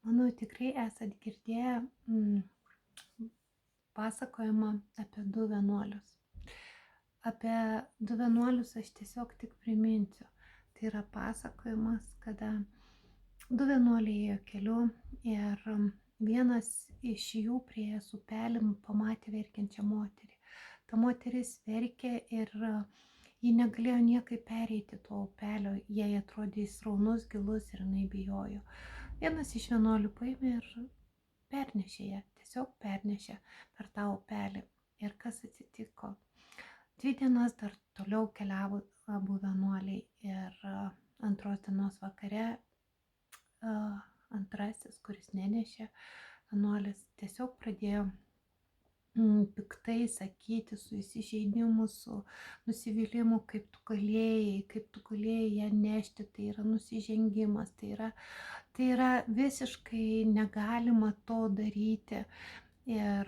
Manau, tikrai esat girdėję pasakojimą apie du vienuolius. Apie du vienuolius aš tiesiog tik priminsiu. Tai yra pasakojimas, kada du vienuoliai ėjo keliu ir vienas iš jų priėjęs upelį pamatė verkiančią moterį. Ta moteris verkė ir ji negalėjo niekaip pereiti to upelio, jai atrodė jis sraunus, gilus ir jinai bijojo. Vienas iš vienuolių paėmė ir pernešė ją, tiesiog pernešė per tą upelį. Ir kas atsitiko? 2 dienas dar toliau keliavo abu vienuoliai ir antros dienos vakare antrasis, kuris nenešė, vienuolis tiesiog pradėjo piktai sakyti, su įsižeidimu, su nusivylimu, kaip tu galėjai ją nešti, tai yra nusižengimas, tai yra visiškai negalima to daryti. Ir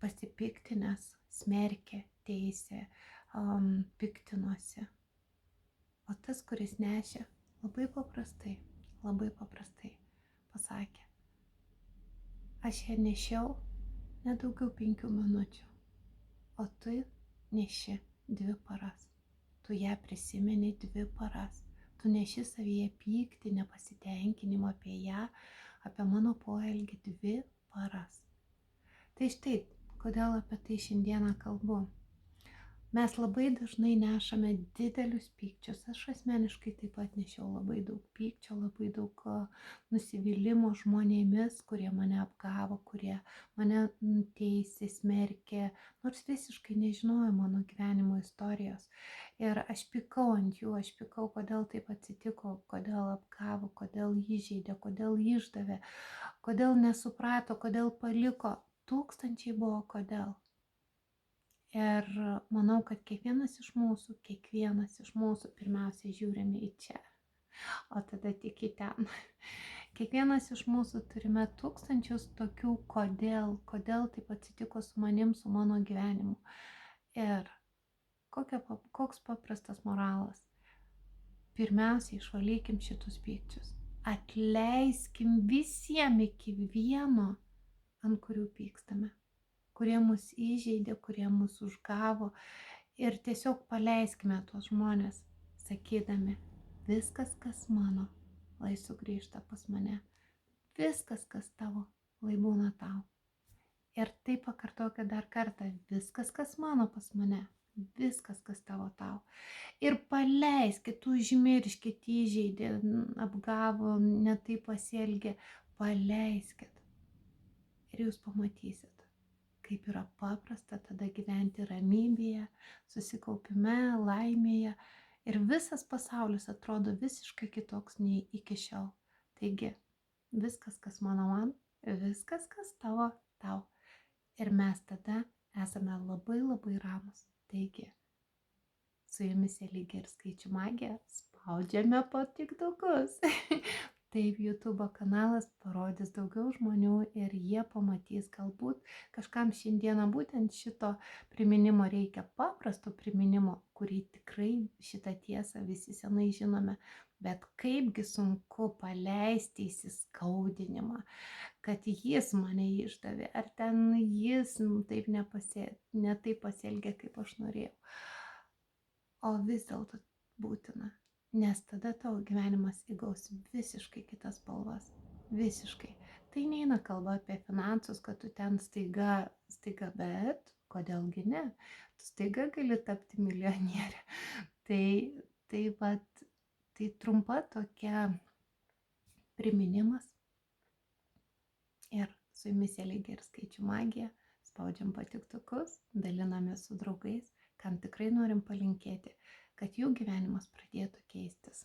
pasipiktinęs smerkė, teisė, piktinosi. O tas, kuris nešė, labai paprastai pasakė: aš ją nešiau nedaugiau 5 minučių, o tu neši 2 paras. Tu ją prisimeni 2 paras. Tu neši savyje pyktį, nepasitenkinimą apie ją, apie mano poelgį 2 paras. Tai štai, kodėl apie tai šiandieną kalbu. Mes labai dažnai nešame didelius pykčius. Aš asmeniškai taip pat nešiau labai daug pykčio, labai daug nusivylimų žmonėmis, kurie mane apgavo, kurie mane teisė, smerkė, nors visiškai nežinojo mano gyvenimo istorijos. Ir aš pykau ant jų, aš pykau, kodėl taip atsitiko, kodėl apgavo, kodėl įžeidė, kodėl išdavė, kodėl nesuprato, kodėl paliko. Tūkstančiai buvo kodėl. Ir manau, kad kiekvienas iš mūsų pirmiausia žiūrime į čia, o tada tik į ten. Kiekvienas iš mūsų turime tūkstančius tokių kodėl taip atsitiko su manim, su mano gyvenimu. Ir koks paprastas moralas. Pirmiausia, išvalykim šitus pykčius. Atleiskim visiems iki vieno, ant kurių pykstame, kurie mus įžeidė, kurie mus užgavo, ir tiesiog paleiskime tuos žmonės, sakydami: viskas, kas mano, lai sugrįžta pas mane. Viskas, kas tavo, lai būna tau. Ir tai pakartokit dar kartą: viskas, kas mano, pas mane. Viskas, kas tavo, tau. Ir paleiskit, užmirškit, įžeidė, apgavo, netai pasielgė. Paleiskit. Ir jūs pamatysit, kaip yra paprasta tada gyventi ramybėje, susikaupime, laimėje. Ir visas pasaulis atrodo visiškai kitoks nei iki šiol. Taigi, viskas, kas mano, man, viskas, kas tavo, tau. Ir mes tada esame labai ramus. Taigi, su jumis Elygia ir skaičių magija, spaudžiame patiktukus. Taip, YouTube kanalas parodys daugiau žmonių ir jie pamatys, galbūt kažkam šiandieną būtent šito priminimo reikia, paprasto priminimo, kurį tikrai šitą tiesą visi senai žinome, bet kaipgi sunku paleisti įsiskaudinimą, kad jis mane išdavė, ar ten jis taip ne taip pasielgė, kaip aš norėjau. O vis dėlto būtina. Nes tada tavo gyvenimas įgaus visiškai kitas spalvas. Visiškai. Tai neina kalba apie finansus, kad tu ten staiga, bet kodėlgi ne? Tu staiga gali tapti milijoniere. Tai trumpa tokia priminimas. Ir su jumis Elygia ir skaičių magija. Spaudžiam patiktukus, dalinamės su draugais, kam tikrai norim palinkėti, kad jų gyvenimas pradėtų keistis.